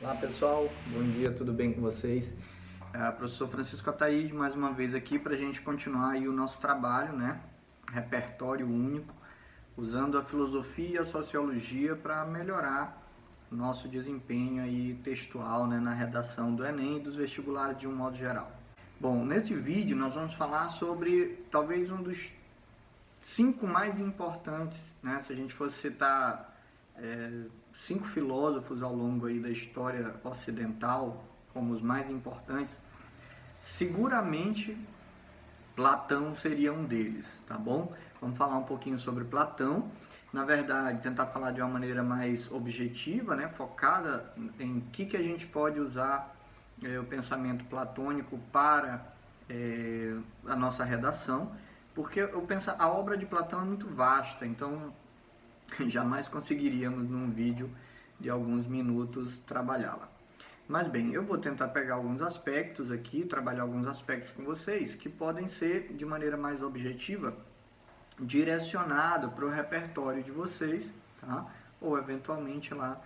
Olá pessoal, bom dia, tudo bem com vocês? Professor Francisco Ataíde, mais uma vez aqui para a gente continuar aí o nosso trabalho, né? Repertório único, usando a filosofia e a sociologia para melhorar o nosso desempenho aí textual, né? Na redação do Enem e dos vestibulares de um modo geral. Bom, neste vídeo nós vamos falar sobre talvez um dos 5 mais importantes, né? Se a gente fosse citar 5 filósofos ao longo aí da história ocidental como os mais importantes, seguramente Platão seria um deles, tá bom? Vamos falar um pouquinho sobre Platão. Na verdade, tentar falar de uma maneira mais objetiva, né? Focada em que a gente pode usar o pensamento platônico para a nossa redação, porque a obra de Platão é muito vasta, então jamais conseguiríamos num vídeo de alguns minutos trabalhá-la. Mas bem, eu vou tentar pegar alguns aspectos aqui, trabalhar alguns aspectos com vocês que podem ser de maneira mais objetiva direcionado para o repertório de vocês, tá? Ou eventualmente lá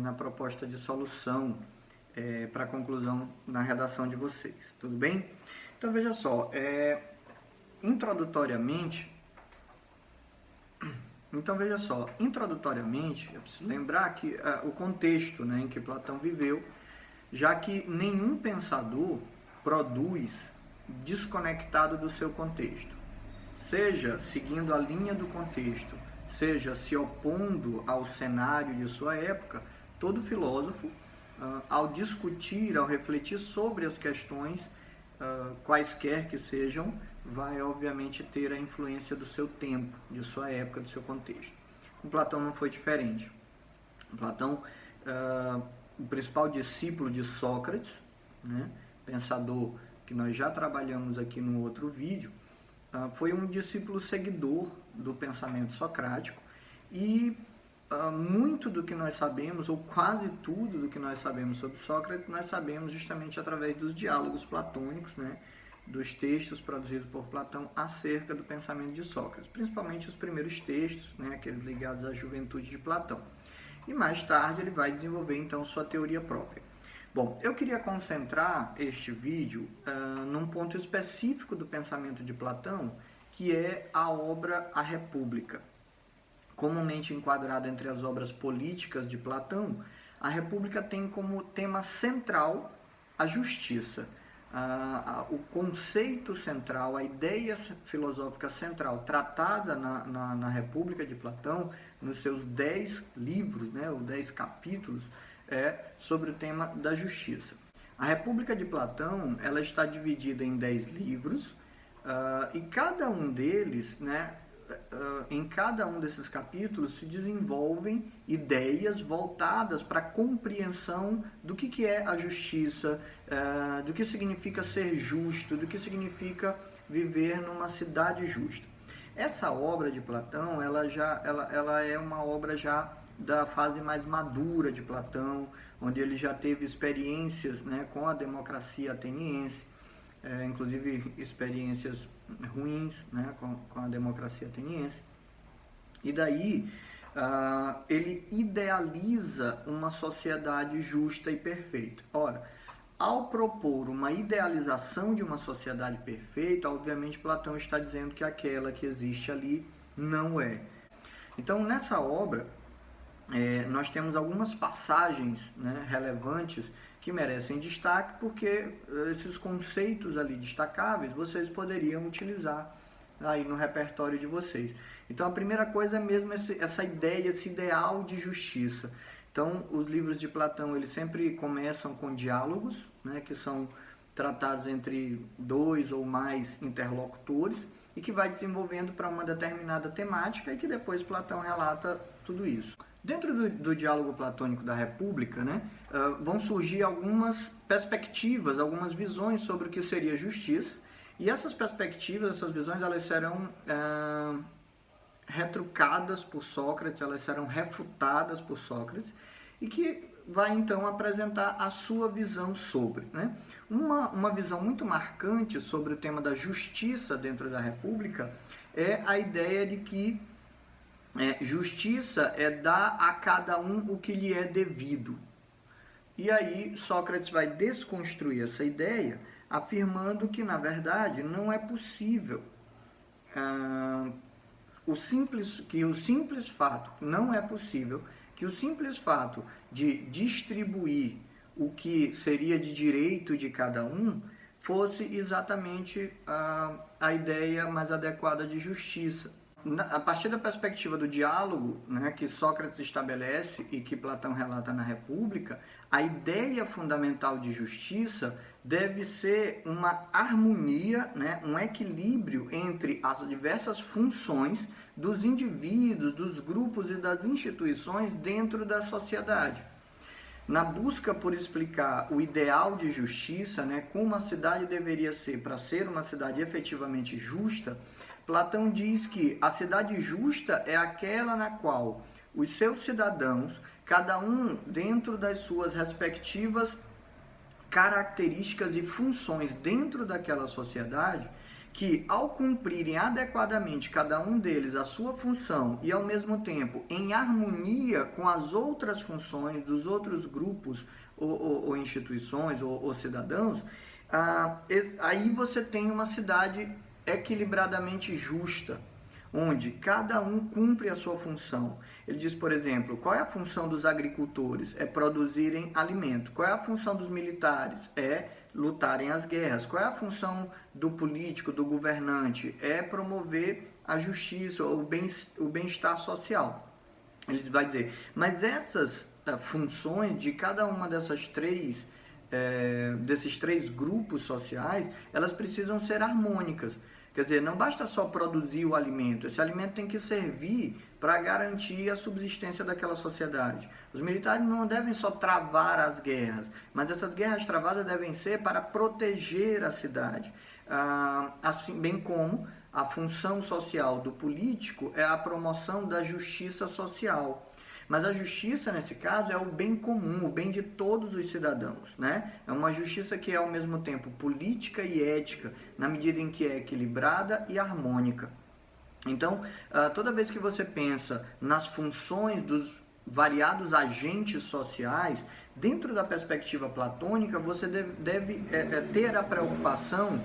na proposta de solução para a conclusão na redação de vocês, tudo bem? Então veja só, introdutoriamente introdutoriamente, eu preciso lembrar que o contexto, né, em que Platão viveu, já que nenhum pensador produz desconectado do seu contexto, seja seguindo a linha do contexto, seja se opondo ao cenário de sua época. Todo filósofo, ao discutir, ao refletir sobre as questões, quaisquer que sejam, vai obviamente ter a influência do seu tempo, de sua época, do seu contexto. Com Platão não foi diferente. Platão, o principal discípulo de Sócrates, né, pensador que nós já trabalhamos aqui no outro vídeo, foi um discípulo seguidor do pensamento socrático e muito do que nós sabemos, ou quase tudo do que nós sabemos sobre Sócrates, nós sabemos justamente através dos diálogos platônicos, né, dos textos produzidos por Platão acerca do pensamento de Sócrates, principalmente os primeiros textos, né, aqueles ligados à juventude de Platão. E mais tarde ele vai desenvolver então sua teoria própria. Bom, eu queria concentrar este vídeo num ponto específico do pensamento de Platão, que é a obra A República. Comumente enquadrada entre as obras políticas de Platão, a República tem como tema central a justiça. O conceito central, a ideia filosófica central tratada na República de Platão, nos seus 10 livros, né, ou 10 capítulos, é sobre o tema da justiça. A República de Platão ela está dividida em 10 livros, e cada um deles, né, em cada um desses capítulos se desenvolvem ideias voltadas para a compreensão do que é a justiça, do que significa ser justo, do que significa viver numa cidade justa. Essa obra de Platão, ela é uma obra já da fase mais madura de Platão, onde ele já teve experiências, né, com a democracia ateniense, inclusive experiências ruins, né, com a democracia ateniense. E daí ele idealiza uma sociedade justa e perfeita. Ora, ao propor uma idealização de uma sociedade perfeita, obviamente Platão está dizendo que aquela que existe ali não é. Então, nessa obra, nós temos algumas passagens, né, relevantes que merecem destaque, porque esses conceitos ali destacáveis vocês poderiam utilizar aí no repertório de vocês. Então a primeira coisa é mesmo essa ideia, esse ideal de justiça. Então os livros de Platão eles sempre começam com diálogos, né, que são tratados entre 2 ou mais interlocutores e que vai desenvolvendo para uma determinada temática e que depois Platão relata tudo isso. Dentro do diálogo platônico da República, né, vão surgir algumas perspectivas, algumas visões sobre o que seria justiça, e essas perspectivas, essas visões, elas serão retrucadas por Sócrates, elas serão refutadas por Sócrates, e que vai então apresentar a sua visão sobre. Né? Uma visão muito marcante sobre o tema da justiça dentro da República é a ideia de que justiça é dar a cada um o que lhe é devido. E aí Sócrates vai desconstruir essa ideia, afirmando que, na verdade, não é possível não é possível que o simples fato de distribuir o que seria de direito de cada um fosse exatamente a ideia mais adequada de justiça. A partir da perspectiva do diálogo, né, que Sócrates estabelece e que Platão relata na República, a ideia fundamental de justiça deve ser uma harmonia, né, um equilíbrio entre as diversas funções dos indivíduos, dos grupos e das instituições dentro da sociedade. Na busca por explicar o ideal de justiça, né, como a cidade deveria ser para ser uma cidade efetivamente justa, Platão diz que a cidade justa é aquela na qual os seus cidadãos, cada um dentro das suas respectivas características e funções dentro daquela sociedade, que ao cumprirem adequadamente cada um deles a sua função e ao mesmo tempo em harmonia com as outras funções dos outros grupos ou instituições ou cidadãos, aí você tem uma cidade equilibradamente justa, onde cada um cumpre a sua função. Ele diz, por exemplo, qual é a função dos agricultores? É produzirem alimento. Qual é a função dos militares? É lutarem as guerras. Qual é a função do político, do governante? É promover a justiça, o bem-estar social. Ele vai dizer, mas essas funções de cada uma desses três grupos sociais, elas precisam ser harmônicas. Quer dizer, não basta só produzir o alimento, esse alimento tem que servir para garantir a subsistência daquela sociedade. Os militares não devem só travar as guerras, mas essas guerras travadas devem ser para proteger a cidade. Assim, bem como a função social do político é a promoção da justiça social. Mas a justiça, nesse caso, é o bem comum, o bem de todos os cidadãos, né? É uma justiça que é, ao mesmo tempo, política e ética, na medida em que é equilibrada e harmônica. Então, toda vez que você pensa nas funções dos variados agentes sociais, dentro da perspectiva platônica, você deve ter a preocupação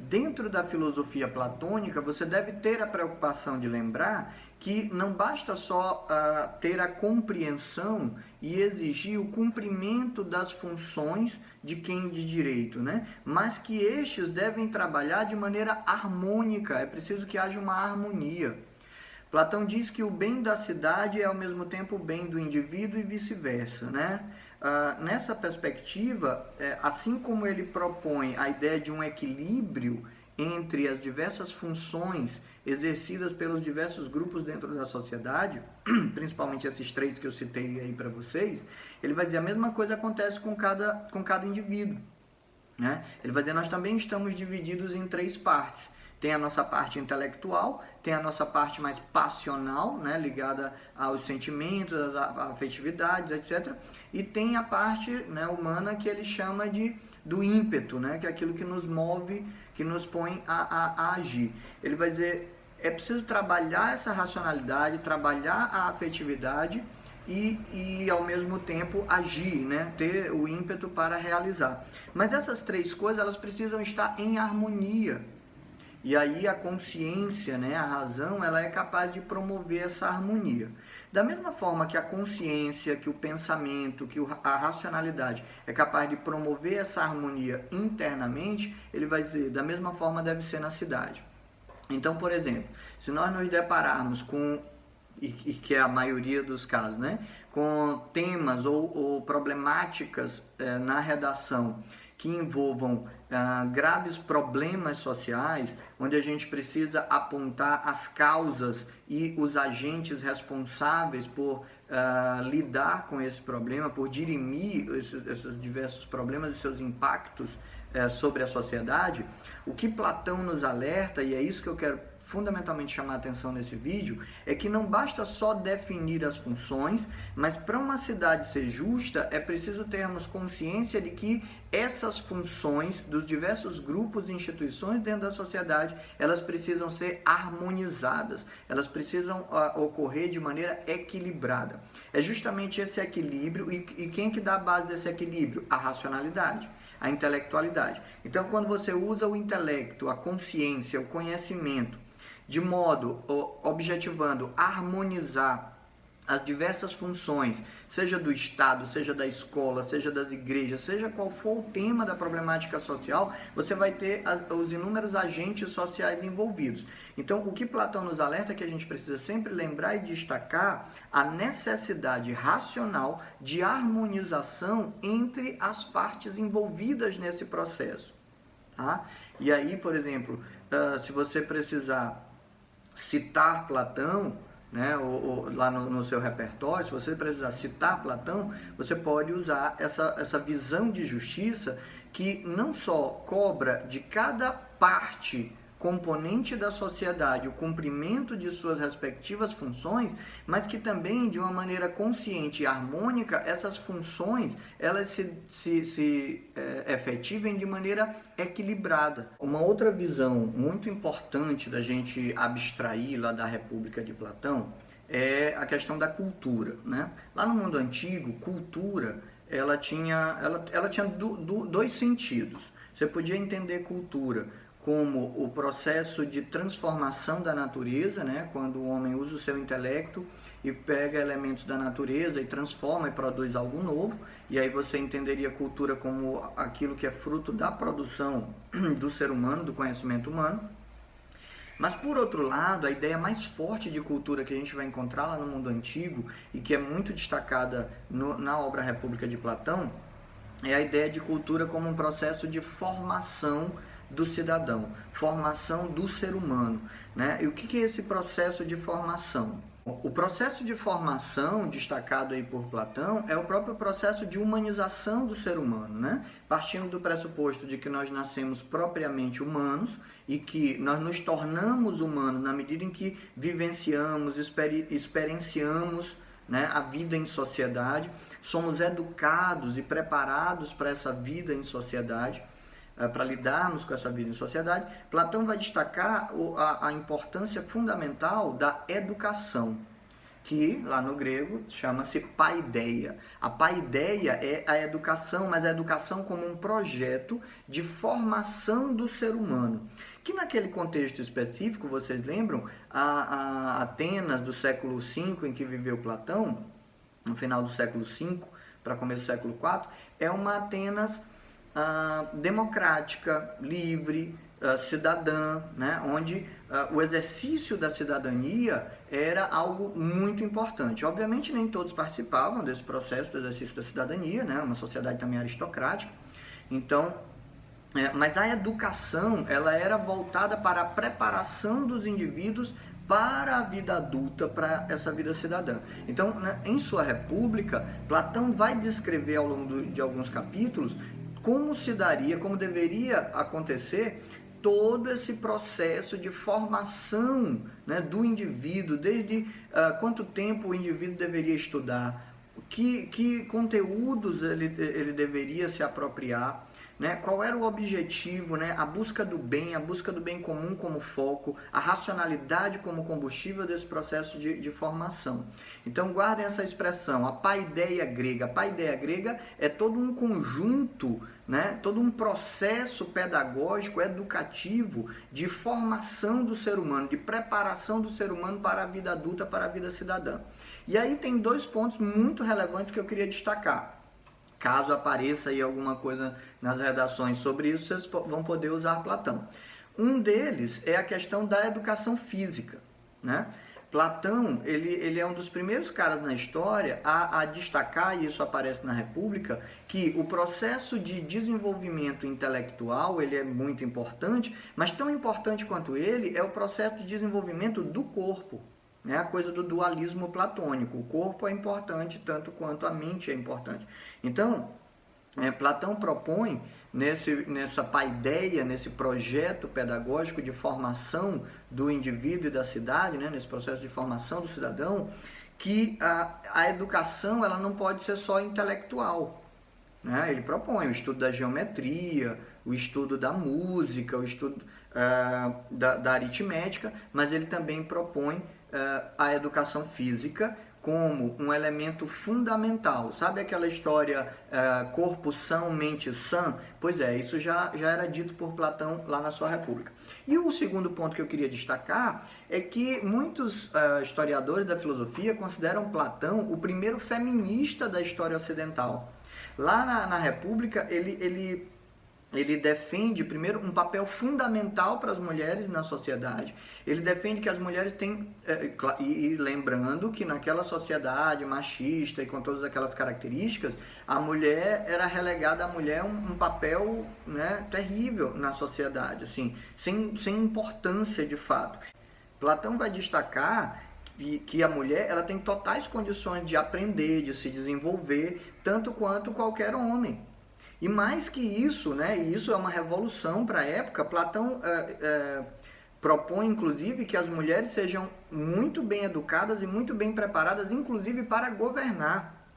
dentro da filosofia platônica, você deve ter a preocupação de lembrar que não basta só ter a compreensão e exigir o cumprimento das funções de quem de direito, né? Mas que estes devem trabalhar de maneira harmônica, é preciso que haja uma harmonia. Platão diz que o bem da cidade é ao mesmo tempo o bem do indivíduo e vice-versa, né? Nessa perspectiva, assim como ele propõe a ideia de um equilíbrio entre as diversas funções exercidas pelos diversos grupos dentro da sociedade, principalmente esses três que eu citei aí para vocês, ele vai dizer a mesma coisa acontece com cada indivíduo, né? Ele vai dizer, nós também estamos divididos em três partes. Tem a nossa parte intelectual, tem a nossa parte mais passional, né, ligada aos sentimentos, às afetividades, etc. E tem a parte, né, humana que ele chama do ímpeto, né, que é aquilo que nos move, que nos põe a agir. Ele vai dizer, é preciso trabalhar essa racionalidade, trabalhar a afetividade e ao mesmo tempo agir, né, ter o ímpeto para realizar. Mas essas três coisas, elas precisam estar em harmonia. E aí a consciência, né, a razão, ela é capaz de promover essa harmonia. Da mesma forma que a consciência, que o pensamento, que a racionalidade é capaz de promover essa harmonia internamente, ele vai dizer, da mesma forma deve ser na cidade. Então, por exemplo, se nós nos depararmos com, e que é a maioria dos casos, né, com temas ou problemáticas na redação que envolvam graves problemas sociais, onde a gente precisa apontar as causas e os agentes responsáveis por lidar com esse problema, por dirimir esses diversos problemas e seus impactos sobre a sociedade, o que Platão nos alerta, e é isso que eu quero fundamentalmente chamar a atenção nesse vídeo é que não basta só definir as funções, mas para uma cidade ser justa é preciso termos consciência de que essas funções dos diversos grupos e instituições dentro da sociedade, elas precisam ser harmonizadas, elas precisam ocorrer de maneira equilibrada. É justamente esse equilíbrio, e quem que dá a base desse equilíbrio? A racionalidade, a intelectualidade. Então, quando você usa o intelecto, a consciência, o conhecimento, de modo objetivando harmonizar as diversas funções, seja do Estado, seja da escola, seja das igrejas, seja qual for o tema da problemática social, você vai ter os inúmeros agentes sociais envolvidos. Então, o que Platão nos alerta é que a gente precisa sempre lembrar e destacar a necessidade racional de harmonização entre as partes envolvidas nesse processo. Tá? E aí, por exemplo, se você precisar citar Platão, né, ou lá no seu repertório, se você precisar citar Platão, você pode usar essa visão de justiça que não só cobra de cada parte componente da sociedade o cumprimento de suas respectivas funções, mas que também, de uma maneira consciente e harmônica, essas funções elas se efetivem de maneira equilibrada. Uma outra visão muito importante da gente abstrair lá da República de Platão é a questão da cultura, né? Lá no mundo antigo, cultura ela tinha dois sentidos. Você podia entender cultura como o processo de transformação da natureza, né? Quando o homem usa o seu intelecto e pega elementos da natureza e transforma e produz algo novo, e aí você entenderia cultura como aquilo que é fruto da produção do ser humano, do conhecimento humano. Mas, por outro lado, a ideia mais forte de cultura que a gente vai encontrar lá no mundo antigo e que é muito destacada na obra República de Platão é a ideia de cultura como um processo de formação do cidadão, formação do ser humano, né? E o que é esse processo de formação? O processo de formação, destacado aí por Platão, é o próprio processo de humanização do ser humano, né? Partindo do pressuposto de que nós nascemos propriamente humanos e que nós nos tornamos humanos na medida em que vivenciamos, experienciamos, né, a vida em sociedade, somos educados e preparados para essa vida em sociedade, para lidarmos com essa vida em sociedade. Platão vai destacar a importância fundamental da educação, que lá no grego chama-se paideia. A paideia é a educação, mas a educação como um projeto de formação do ser humano. Que naquele contexto específico, vocês lembram, a Atenas do século V, em que viveu Platão, no final do século V para começo do século IV, é uma Atenas democrática, livre, cidadã, né? Onde o exercício da cidadania era algo muito importante. Obviamente nem todos participavam desse processo do exercício da cidadania, né? Uma sociedade também aristocrática. Então, mas a educação ela era voltada para a preparação dos indivíduos para a vida adulta, para essa vida cidadã. Então, né, em sua República, Platão vai descrever ao longo de alguns capítulos como se daria, como deveria acontecer todo esse processo de formação, né, do indivíduo, desde quanto tempo o indivíduo deveria estudar, que conteúdos ele deveria se apropriar, né? Qual era o objetivo, né? A busca do bem comum como foco, a racionalidade como combustível desse processo de formação. Então guardem essa expressão, a paideia grega. A paideia grega é todo um conjunto, né? Todo um processo pedagógico, educativo, de formação do ser humano, de preparação do ser humano para a vida adulta, para a vida cidadã. E aí tem dois pontos muito relevantes que eu queria destacar. Caso apareça aí alguma coisa nas redações sobre isso, vocês vão poder usar Platão. Um deles é a questão da educação física, né? Platão, ele é um dos primeiros caras na história a destacar, e isso aparece na República, que o processo de desenvolvimento intelectual, ele é muito importante, mas tão importante quanto ele é o processo de desenvolvimento do corpo. É a coisa do dualismo platônico. O corpo é importante tanto quanto a mente é importante. Então, Platão propõe, nessa paideia, nesse projeto pedagógico de formação do indivíduo e da cidade, né, nesse processo de formação do cidadão, que a educação ela não pode ser só intelectual. Né? Ele propõe o estudo da geometria, o estudo da música, o estudo da aritmética, mas ele também propõe a educação física como um elemento fundamental. Sabe aquela história corpo são, mente sã? Pois é, isso já era dito por Platão lá na sua República. E o segundo ponto que eu queria destacar é que muitos historiadores da filosofia consideram Platão o primeiro feminista da história ocidental. Lá na República, ele defende, primeiro, um papel fundamental para as mulheres na sociedade. Ele defende que as mulheres têm... E lembrando que naquela sociedade machista e com todas aquelas características, a mulher era relegada à mulher um papel, né, terrível na sociedade, assim, sem importância de fato. Platão vai destacar que a mulher ela tem totais condições de aprender, de se desenvolver, tanto quanto qualquer homem. E mais que isso, né, e isso é uma revolução para a época, Platão propõe, inclusive, que as mulheres sejam muito bem educadas e muito bem preparadas, inclusive para governar,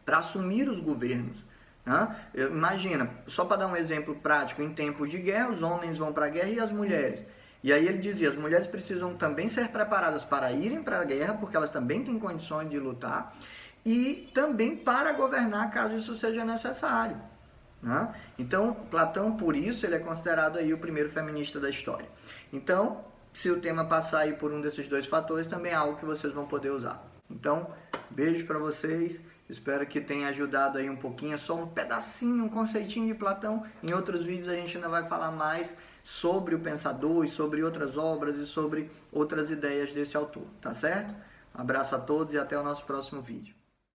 para assumir os governos. Né? Imagina, só para dar um exemplo prático, em tempos de guerra, os homens vão para a guerra e as mulheres. E aí ele dizia, as mulheres precisam também ser preparadas para irem para a guerra, porque elas também têm condições de lutar, e também para governar, caso isso seja necessário. Né? Então, Platão, por isso, ele é considerado aí o primeiro feminista da história. Então, se o tema passar aí por um desses dois fatores, também é algo que vocês vão poder usar. Então, beijo para vocês, espero que tenha ajudado aí um pouquinho, é só um pedacinho, um conceitinho de Platão. Em outros vídeos a gente ainda vai falar mais sobre o pensador e sobre outras obras e sobre outras ideias desse autor, tá certo? Um abraço a todos e até o nosso próximo vídeo.